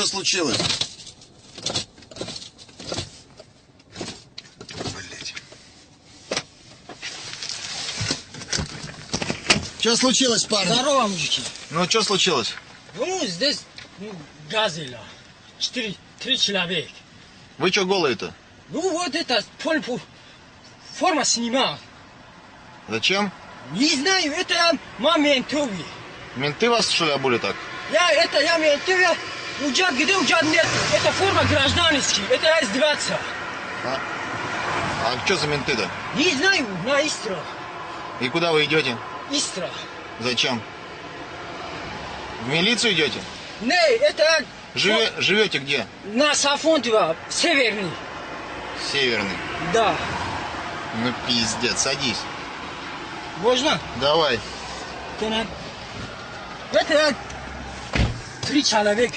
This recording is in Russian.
Что случилось? Блять. Что случилось, парни? Здорово, мужики. Ну, что случилось? Ну, здесь газели. Три человека. Вы что голые-то? Ну, вот это форма снимал. Зачем? Не знаю, это я моментовый. Менты вас, что ли, обули так? Я моментовый. Уджат где, уджат нет. Это форма гражданский. Это я издеваться. А что за менты-то? Не знаю, на Истра. И куда вы идете? Истра. Зачем? В милицию идете? Не, это Живете где? на Сафонтово, северный. Северный. Да. Ну, пиздец, садись. Можно? Давай. Это 3 человека.